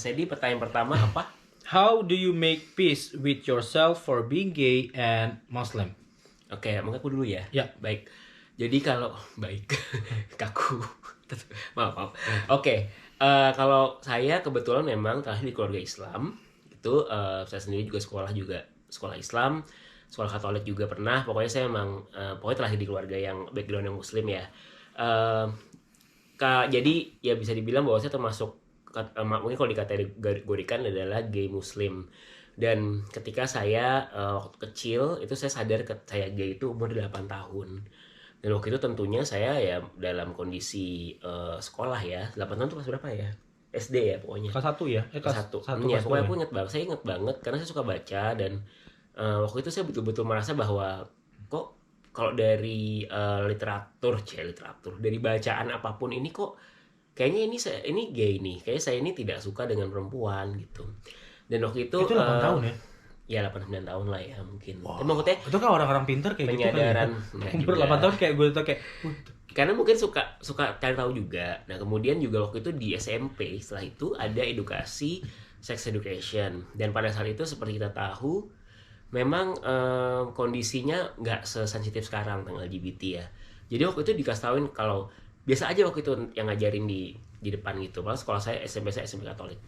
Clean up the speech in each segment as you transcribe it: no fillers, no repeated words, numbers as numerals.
Mas Edi, pertanyaan pertama apa? How do you make peace with yourself for being gay and Muslim? Oke, mungkin aku dulu ya. Ya. Baik. Jadi kalau baik kaku. maaf. Oke. Kalau saya kebetulan memang terlahir di keluarga Islam. Itu saya sendiri juga sekolah Islam, sekolah Katolik juga pernah. Pokoknya saya memang pokoknya terlahir di keluarga yang background yang Muslim ya. Jadi ya bisa dibilang bahwa saya termasuk mungkin kalau dikategorikan adalah gay Muslim. Dan ketika saya waktu kecil itu saya sadar saya gay itu umur 8 tahun. Dan waktu itu tentunya saya ya dalam kondisi sekolah ya. 8 tahun itu kelas berapa ya? SD ya pokoknya. Kelas 1 ya? Kelas 1. Ya, pokoknya aku ingat banget karena saya suka baca dan waktu itu saya betul-betul merasa bahwa kok kalau dari literatur dari bacaan apapun ini kok kayaknya ini gay nih. Kayaknya saya ini tidak suka dengan perempuan gitu. Dan waktu itu 8 tahun ya? Ya 8-9 tahun lah ya mungkin. Wow. Tapi maksudnya itu kan orang-orang pintar kayak penyadaran, gitu kan ya? Umur 8 tahun kayak gue tuh kayak karena mungkin suka cari tahu juga. Nah kemudian juga waktu itu di SMP setelah itu ada edukasi sex education. Dan pada saat itu seperti kita tahu memang kondisinya nggak sesensitif sekarang tentang LGBT ya. Jadi waktu itu dikasih tauin kalau biasa aja waktu itu yang ngajarin di depan gitu. Padahal sekolah saya SMP Katolik.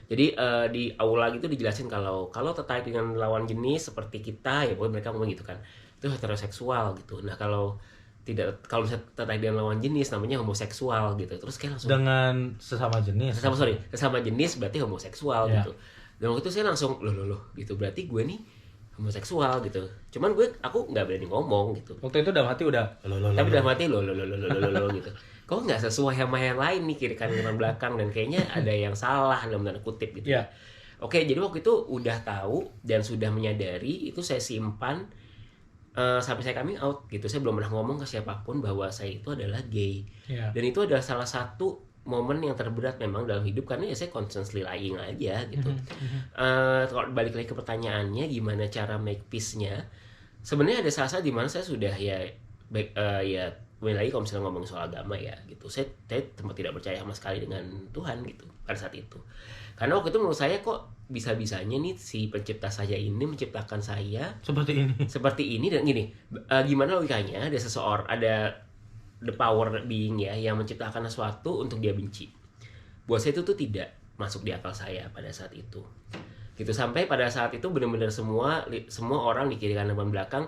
Jadi di aula gitu dijelasin kalau tertarik dengan lawan jenis seperti kita ya pokoknya mereka ngomong gitu kan. Itu heteroseksual gitu. Nah kalau misalnya tertarik dengan lawan jenis namanya homoseksual gitu. Terus kayak langsung dengan sesama jenis. Sesama jenis berarti homoseksual gitu. Dan waktu itu saya langsung loh gitu. Berarti gue nih homoseksual gitu. Cuman aku nggak berani ngomong gitu. Waktu itu dalam hati udah Tapi dalam hati lo gitu. Kok nggak sesuai sama yang lain nih kiri kanan belakang dan kayaknya ada yang salah dalam tanda kutip gitu. Yeah. Oke, jadi waktu itu udah tahu dan sudah menyadari itu saya simpan sampai saya coming out gitu. Saya belum pernah ngomong ke siapapun bahwa saya itu adalah gay. Yeah. Dan itu adalah salah satu momen yang terberat memang dalam hidup karena ya saya constantly lying aja gitu. Kalau balik lagi ke pertanyaannya gimana cara make peace-nya, sebenarnya ada saat-saat di mana saya sudah ya kembali lagi kalau misalnya ngomong soal agama ya gitu, saya tempat tidak percaya sama sekali dengan Tuhan gitu pada saat itu. Karena waktu itu menurut saya kok bisa-bisanya nih si pencipta saya ini menciptakan saya seperti ini dan gini, gimana logikanya ada the power being ya yang menciptakan sesuatu untuk dia benci. Buat saya itu tuh tidak masuk di akal saya pada saat itu. Gitu sampai pada saat itu benar-benar semua orang di kiri kanan dan belakang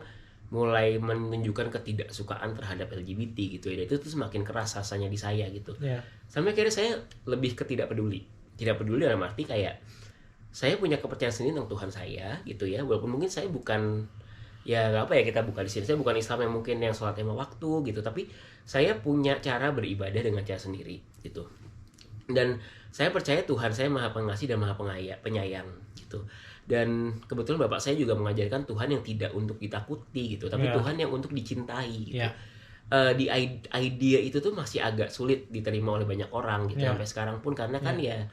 mulai menunjukkan ketidaksukaan terhadap LGBT gitu ya. Itu tuh semakin keras rasanya di saya gitu. Yeah. Sampai akhirnya saya lebih ke tidak peduli dalam arti kayak saya punya kepercayaan sendiri tentang Tuhan saya gitu ya. Walaupun mungkin saya bukan kita bukan di sini. Saya bukan Islam yang mungkin yang sholat 5 waktu gitu, tapi saya punya cara beribadah dengan cara sendiri gitu. Dan saya percaya Tuhan saya Maha Pengasih dan Maha Penyayang gitu. Dan kebetulan bapak saya juga mengajarkan Tuhan yang tidak untuk ditakuti gitu, tapi Tuhan yang untuk dicintai gitu. Di idea itu tuh masih agak sulit diterima oleh banyak orang gitu sampai sekarang pun karena kan ya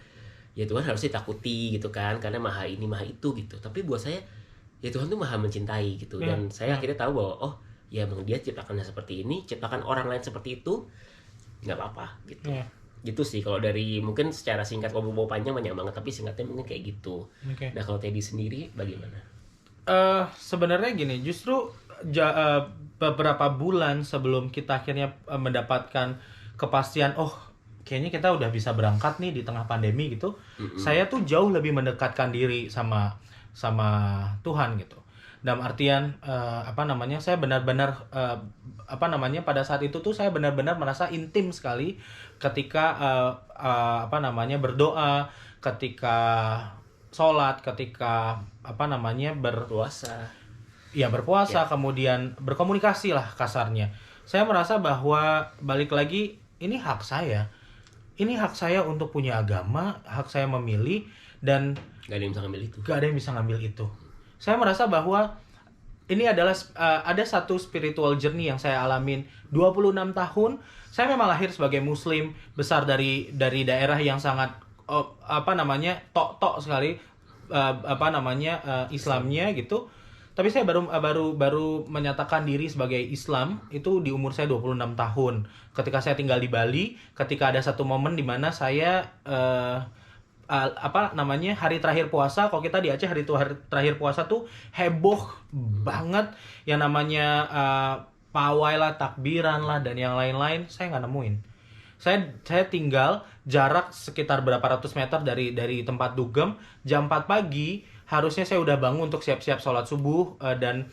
Tuhan harus ditakuti gitu kan karena Maha ini Maha itu gitu. Tapi buat saya ya Tuhan tuh Maha mencintai gitu. Dan saya akhirnya tahu bahwa oh ya emang dia ciptakannya seperti ini, ciptakan orang lain seperti itu nggak apa-apa gitu. Gitu sih kalau dari mungkin secara singkat, kalau mau panjang banyak banget tapi singkatnya mungkin kayak gitu. Nah kalau Teddy sendiri bagaimana? Sebenarnya gini, justru beberapa bulan sebelum kita akhirnya mendapatkan kepastian kayaknya kita udah bisa berangkat nih di tengah pandemi gitu, saya tuh jauh lebih mendekatkan diri sama Tuhan gitu. Dalam artian saya benar-benar pada saat itu tuh saya benar-benar merasa intim sekali ketika berdoa, ketika sholat, ketika berpuasa. Ya berpuasa, kemudian berkomunikasi lah kasarnya. Saya merasa bahwa balik lagi ini hak saya. Ini hak saya untuk punya agama, hak saya memilih dan gak ada yang bisa ngambil itu. Gak ada yang bisa ngambil itu. Saya merasa bahwa ini adalah ada satu spiritual journey yang saya alamin 26 tahun. Saya memang lahir sebagai muslim, besar dari daerah yang sangat tok sekali Islamnya gitu. Tapi saya baru menyatakan diri sebagai Islam itu di umur saya 26 tahun. Ketika saya tinggal di Bali, ketika ada satu momen di mana saya hari terakhir puasa. Kalau kita di Aceh hari terakhir puasa tuh heboh banget yang namanya pawai lah, takbiran lah, dan yang lain-lain. Saya nggak nemuin. Saya tinggal jarak sekitar berapa ratus meter dari tempat dugem. Jam 4 pagi harusnya saya udah bangun untuk siap-siap sholat subuh dan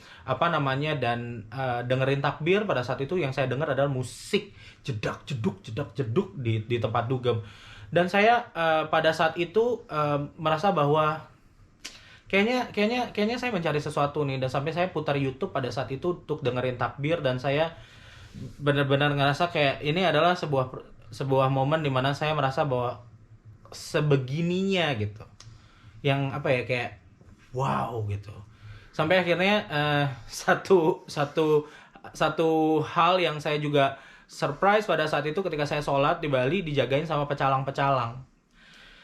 dengerin takbir. Pada saat itu yang saya dengar adalah musik jedak jeduk di tempat dugem. Dan saya pada saat itu merasa bahwa kayaknya saya mencari sesuatu nih, dan sampai saya putar YouTube pada saat itu untuk dengerin takbir, dan saya benar-benar ngerasa kayak ini adalah sebuah momen dimana saya merasa bahwa sebegininya gitu, yang kayak wow gitu. Sampai akhirnya satu hal yang saya juga surprise pada saat itu ketika saya sholat di Bali dijagain sama pecalang-pecalang.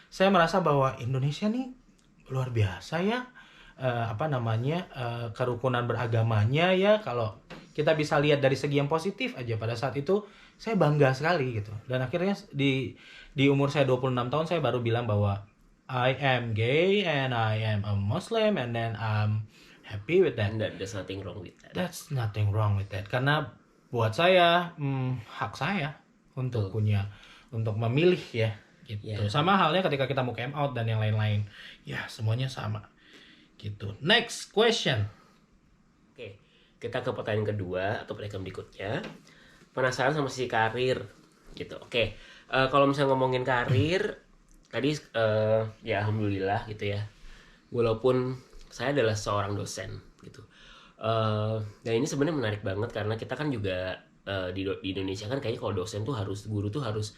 Saya merasa bahwa Indonesia nih luar biasa ya, kerukunan beragamanya ya. Kalau kita bisa lihat dari segi yang positif aja, pada saat itu saya bangga sekali gitu. Dan akhirnya di umur saya 26 tahun saya baru bilang bahwa I am gay and I am a Muslim, and then I'm happy with that. And there's nothing wrong with that. That's nothing wrong with that. Karena buat saya hak saya untuk untuk memilih ya gitu. Yeah. Sama halnya ketika kita mau came out dan yang lain-lain. Ya, semuanya sama. Gitu. Next question. Oke, kita ke pertanyaan kedua atau pertanyaan berikutnya. Penasaran sama sisi karir gitu. Oke. Kalau misalnya ngomongin karir tadi ya alhamdulillah gitu ya. Walaupun saya adalah seorang dosen gitu. Dan ini sebenarnya menarik banget karena kita kan juga di Indonesia kan kayaknya kalau dosen tuh guru tuh harus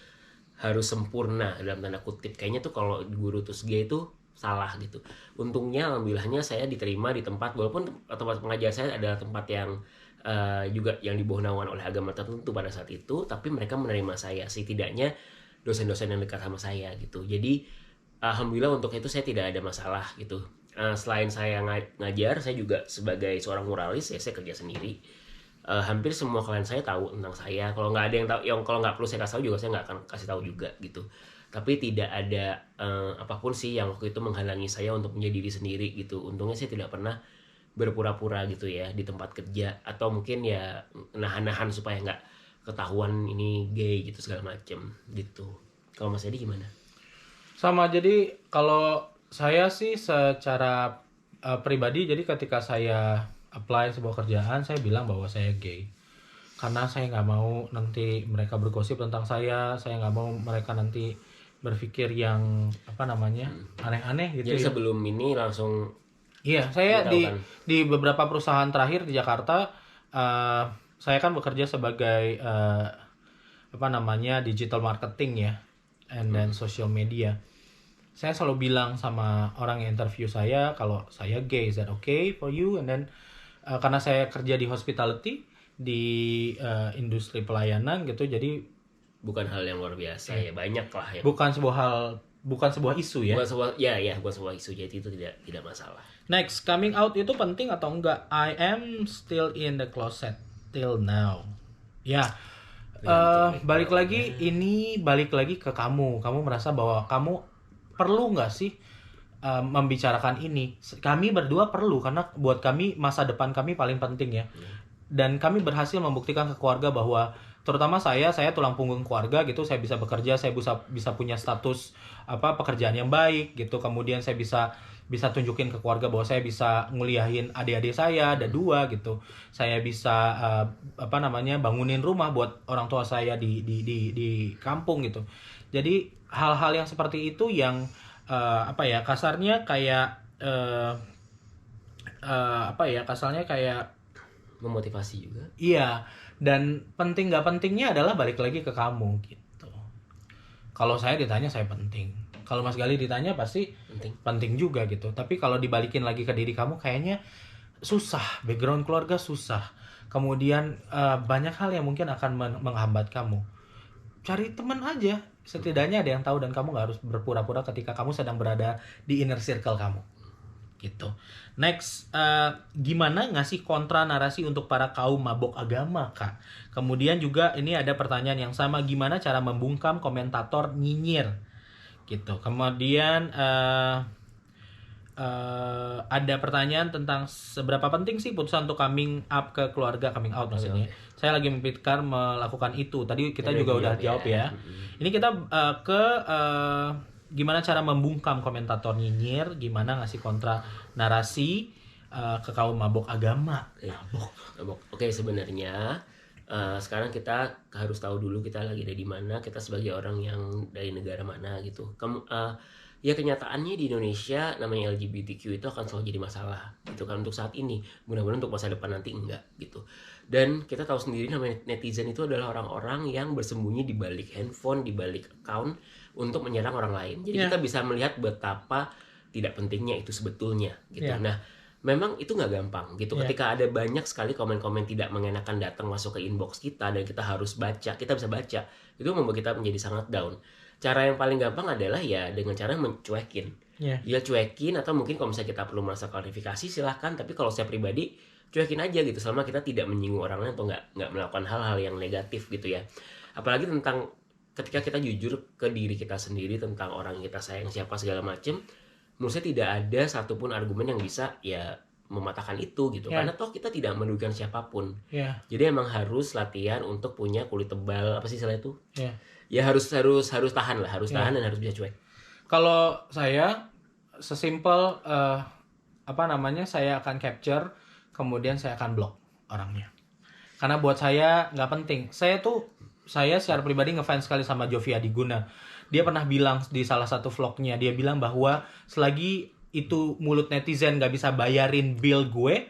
sempurna dalam tanda kutip. Kayaknya tuh kalau guru tuh gay itu salah gitu. Untungnya alhamdulillahnya saya diterima di tempat, walaupun tempat pengajar saya adalah tempat yang juga yang di bawah naungan oleh agama tertentu pada saat itu, tapi mereka menerima saya, setidaknya dosen-dosen yang dekat sama saya gitu. Jadi alhamdulillah untuk itu saya tidak ada masalah gitu. Selain saya ngajar, saya juga sebagai seorang muralis ya saya kerja sendiri. Hampir semua klien saya tahu tentang saya. Kalau nggak ada yang tahu, kalau nggak perlu saya kasih tahu juga saya nggak akan kasih tahu juga gitu. Tapi tidak ada apapun sih yang waktu itu menghalangi saya untuk menjadi diri sendiri gitu. Untungnya saya tidak pernah berpura-pura gitu ya di tempat kerja, atau mungkin ya nahan-nahan supaya nggak ketahuan ini gay gitu segala macem gitu. Kalau Mas Edi gimana? Sama, jadi kalau saya sih secara pribadi, jadi ketika saya apply sebuah kerjaan, saya bilang bahwa saya gay. Karena saya nggak mau nanti mereka bergosip tentang saya nggak mau mereka nanti berpikir yang aneh-aneh gitu. Jadi sebelum ini langsung. Iya, saya di beberapa perusahaan terakhir di Jakarta, saya kan bekerja sebagai digital marketing ya, and then social media. Saya selalu bilang sama orang yang interview saya kalau saya gay, is that okay for you? And then karena saya kerja di hospitality, di industri pelayanan gitu, jadi bukan hal yang luar biasa ya, banyak lah ya. Bukan sebuah isu ya. Bukan sebuah isu, jadi itu tidak masalah. Next, coming out itu penting atau enggak? I am still in the closet till now. Ya. Balik lagi ke kamu. Kamu merasa bahwa kamu perlu nggak sih membicarakan ini? Kami berdua perlu, karena buat kami masa depan kami paling penting ya. Dan kami berhasil membuktikan ke keluarga bahwa, terutama saya tulang punggung keluarga gitu. Saya bisa bekerja, saya bisa punya status pekerjaan yang baik gitu. Kemudian saya bisa tunjukin ke keluarga bahwa saya bisa nguliahin adik-adik saya, ada 2 gitu. Saya bisa bangunin rumah buat orang tua saya di kampung gitu. Jadi hal-hal yang seperti itu yang kasarnya kayak memotivasi juga. Iya, dan penting nggak pentingnya adalah balik lagi ke kamu gitu. Kalau saya ditanya saya penting. Kalau Mas Gali ditanya pasti penting juga gitu. Tapi kalau dibalikin lagi ke diri kamu kayaknya susah, background keluarga susah. Kemudian banyak hal yang mungkin akan menghambat kamu. Cari teman aja, setidaknya ada yang tahu dan kamu nggak harus berpura-pura ketika kamu sedang berada di inner circle kamu. Gitu. Next, gimana ngasih kontra narasi untuk para kaum mabok agama, Kak? Kemudian juga ini ada pertanyaan yang sama, gimana cara membungkam komentator nyinyir? gitu. Kemudian ada pertanyaan tentang seberapa penting sih putusan untuk coming up ke keluarga, coming out maksudnya. Saya lagi memikirkan melakukan itu. Tadi kita juga udah jawab ya. Ini kita ke gimana cara membungkam komentator nyinyir, gimana ngasih kontra narasi ke kaum mabok agama. Mabok. Oke, sebenarnya sekarang kita harus tahu dulu kita lagi ada di mana, kita sebagai orang yang dari negara mana gitu. Ya kenyataannya di Indonesia namanya LGBTQ itu akan selalu jadi masalah gitu kan untuk saat ini. Mudah-mudahan untuk masa depan nanti enggak gitu. Dan kita tahu sendiri namanya netizen itu adalah orang-orang yang bersembunyi di balik handphone, di balik account untuk menyerang orang lain. Jadi kita bisa melihat betapa tidak pentingnya itu sebetulnya gitu. Nah, memang itu nggak gampang gitu. Ketika ada banyak sekali komen-komen tidak mengenakan datang masuk ke inbox kita dan kita harus baca, kita bisa baca, itu membuat kita menjadi sangat down. Cara yang paling gampang adalah ya dengan cara mencuekin. Ya cuekin, atau mungkin kalau misalnya kita perlu merasa klarifikasi silahkan. Tapi kalau saya pribadi cuekin aja gitu, selama kita tidak menyinggung orang lain atau nggak melakukan hal-hal yang negatif gitu ya. Apalagi tentang ketika kita jujur ke diri kita sendiri tentang orang yang kita sayang siapa segala macem, menurut saya tidak ada satupun argumen yang bisa ya mematahkan itu gitu. Karena toh kita tidak merugikan siapapun. Jadi emang harus latihan untuk punya kulit tebal, apa sih istilah itu? Ya harus tahan lah, harus tahan dan harus bisa cuek. Kalau saya sesimpel saya akan capture, kemudian saya akan block orangnya. Karena buat saya nggak penting. Saya secara pribadi ngefans sekali sama Jovi Adiguna. Dia pernah bilang di salah satu vlognya, dia bilang bahwa selagi itu mulut netizen nggak bisa bayarin bill gue,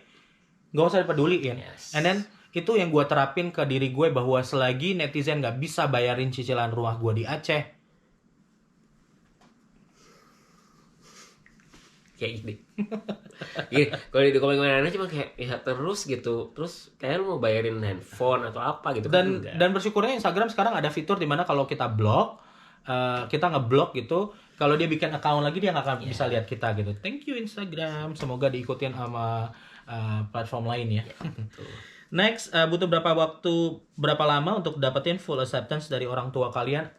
nggak usah dipeduliin. And then itu yang gue terapin ke diri gue, bahwa selagi netizen nggak bisa bayarin cicilan rumah gue di Aceh, kayak gitu. Kalau di komen-komen cuma kayak ya terus gitu, terus kayak lu mau bayarin handphone atau apa gitu. Dan bersyukurnya Instagram sekarang ada fitur dimana kalau kita blok, kita ngeblok gitu, kalau dia bikin account lagi dia nggak akan bisa lihat kita gitu. Thank you Instagram, semoga diikutin sama platform lain ya. Next, butuh berapa lama untuk dapetin full acceptance dari orang tua kalian?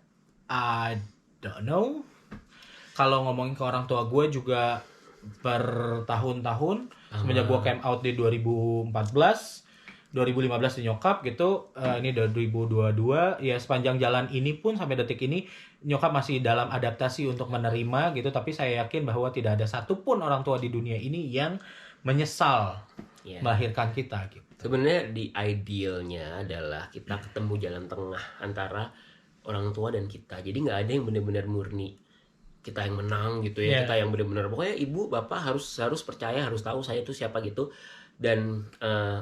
I don't know. Kalau ngomongin ke orang tua gue juga bertahun-tahun, semenjak gue came out di 2014, 2015 di nyokap gitu, ini 2022, ya sepanjang jalan ini pun sampai detik ini nyokap masih dalam adaptasi untuk menerima gitu, tapi saya yakin bahwa tidak ada satupun orang tua di dunia ini yang menyesal melahirkan kita gitu. Sebenarnya di idealnya adalah kita ketemu jalan tengah antara orang tua dan kita. Jadi nggak ada yang benar-benar murni kita yang menang gitu ya. Kita yang benar-benar pokoknya ibu bapak harus percaya, harus tahu saya itu siapa gitu. Dan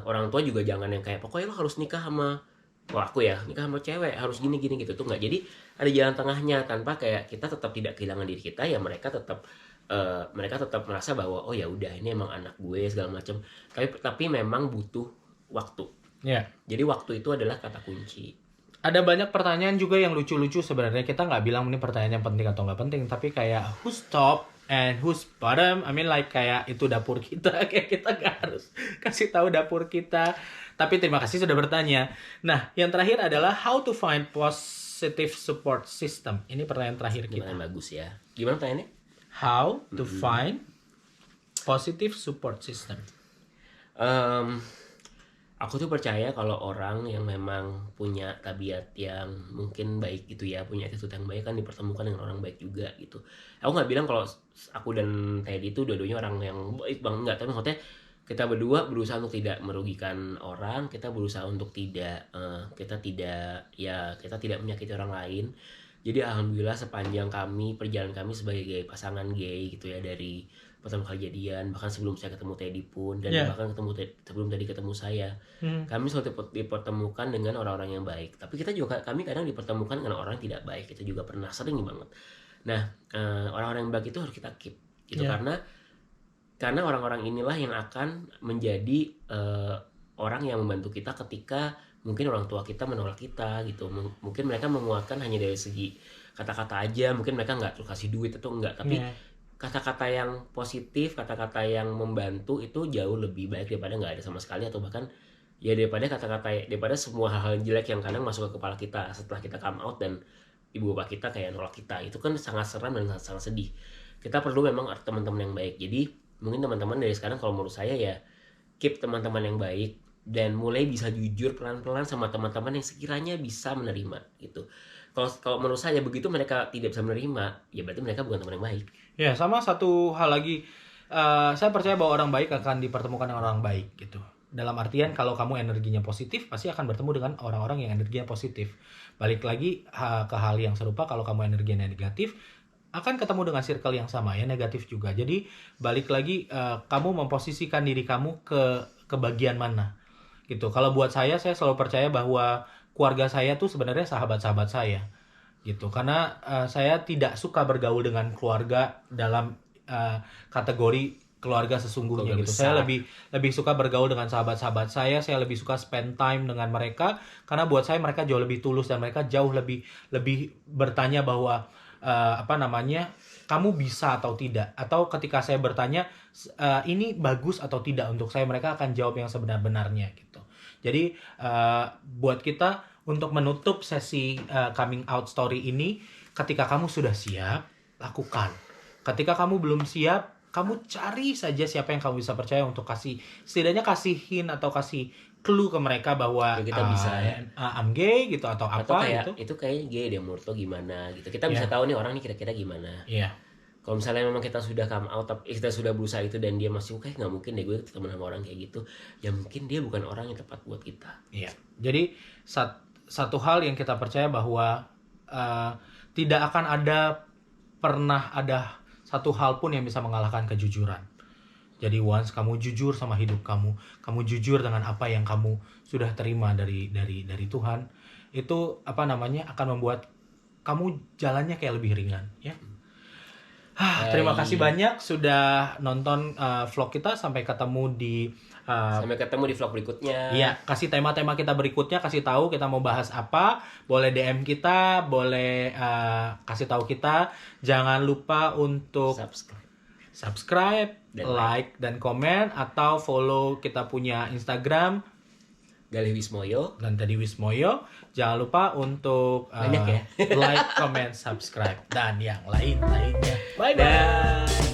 orang tua juga jangan yang kayak pokoknya lo harus nikah sama aku ya, nikah sama cewek harus gini gitu tuh nggak. Jadi ada jalan tengahnya, tanpa kayak kita tetap tidak kehilangan diri kita ya, mereka tetap merasa bahwa oh ya udah ini emang anak gue segala macam. Tapi memang butuh waktu. Jadi waktu itu adalah kata kunci. Ada banyak pertanyaan juga yang lucu-lucu sebenarnya. Kita nggak bilang ini pertanyaan yang penting atau nggak penting, tapi kayak who's top and who's bottom. I mean like kayak itu dapur kita, kayak kita nggak harus kasih tahu dapur kita. Tapi terima kasih sudah bertanya. Nah, yang terakhir adalah how to find positive support system. Ini pertanyaan terakhir kita. Gimana bagus ya? Gimana pertanyaannya? How to find positive support system. Aku tuh percaya kalau orang yang memang punya tabiat yang mungkin baik gitu ya, punya attitude yang baik kan dipertemukan dengan orang baik juga gitu. Aku nggak bilang kalau aku dan Teddy itu dua-duanya orang yang baik banget, nggak. Tapi maksudnya kita berdua berusaha untuk tidak merugikan orang, kita berusaha untuk kita tidak menyakiti orang lain. Jadi alhamdulillah sepanjang perjalanan kami sebagai pasangan gay gitu ya, dari pertama kali jadian, bahkan sebelum saya ketemu Teddy pun, dan bahkan sebelum Teddy ketemu saya, kami selalu dipertemukan dengan orang-orang yang baik. Tapi kami kadang dipertemukan dengan orang yang tidak baik, itu juga pernah, sering banget. Nah, orang-orang yang baik itu harus kita keep gitu, karena orang-orang inilah yang akan menjadi orang yang membantu kita ketika mungkin orang tua kita menolak kita gitu. Mungkin mereka menguatkan hanya dari segi kata-kata aja, mungkin mereka nggak terus kasih duit atau enggak, tapi kata-kata yang positif, kata-kata yang membantu itu jauh lebih baik daripada nggak ada sama sekali, atau bahkan ya daripada semua hal-hal jelek yang kadang masuk ke kepala kita setelah kita come out dan ibu bapak kita kayak nolak kita, itu kan sangat seram dan sangat sedih. Kita perlu memang teman-teman yang baik. Jadi mungkin teman-teman dari sekarang kalau menurut saya ya keep teman-teman yang baik dan mulai bisa jujur pelan-pelan sama teman-teman yang sekiranya bisa menerima gitu. Kalau menurut saya begitu mereka tidak bisa menerima, ya berarti mereka bukan teman yang baik. Ya, sama satu hal lagi, saya percaya bahwa orang baik akan dipertemukan dengan orang baik gitu. Dalam artian kalau kamu energinya positif, pasti akan bertemu dengan orang-orang yang energinya positif. Balik lagi ke hal yang serupa, kalau kamu energinya negatif, akan ketemu dengan circle yang sama ya, negatif juga. Jadi balik lagi, kamu memposisikan diri kamu ke bagian mana gitu. Kalau buat saya selalu percaya bahwa keluarga saya tuh sebenarnya sahabat-sahabat saya gitu. Karena saya tidak suka bergaul dengan keluarga dalam kategori keluarga sesungguhnya Keluarga gitu. besar. Saya lebih suka bergaul dengan sahabat-sahabat saya lebih suka spend time dengan mereka karena buat saya mereka jauh lebih tulus dan mereka jauh lebih bertanya bahwa kamu bisa atau tidak, atau ketika saya bertanya ini bagus atau tidak untuk saya, mereka akan jawab yang sebenar-benarnya gitu. Jadi buat kita untuk menutup sesi coming out story ini, ketika kamu sudah siap, lakukan. Ketika kamu belum siap, kamu cari saja siapa yang kamu bisa percaya untuk setidaknya kasihin atau kasih clue ke mereka bahwa Ya, kita bisa ya. I'm gay gitu atau apa kayak gitu. itu kayaknya gay deh menurut lo gimana gitu. Kita bisa tahu nih orang nih kira-kira gimana. Iya. Kalau misalnya memang kita sudah come out, kita sudah berusaha itu dan dia masih kayak nggak mungkin deh gue ketemu sama orang kayak gitu, ya mungkin dia bukan orang yang tepat buat kita. Iya. Jadi satu hal yang kita percaya bahwa tidak akan pernah ada satu hal pun yang bisa mengalahkan kejujuran. Jadi once kamu jujur sama hidup kamu jujur dengan apa yang kamu sudah terima dari Tuhan, itu akan membuat kamu jalannya kayak lebih ringan, ya. Terima kasih banyak sudah nonton vlog kita. Sampai ketemu di vlog berikutnya. Iya, kasih tema-tema kita berikutnya, kasih tahu kita mau bahas apa, boleh DM kita, boleh kasih tahu kita. Jangan lupa untuk subscribe, dan like dan komen, atau follow kita punya Instagram Galih Wismoyo dan tadi Wismoyo. Jangan lupa untuk banyak ya like, comment, subscribe dan yang lainnya. Bye bye.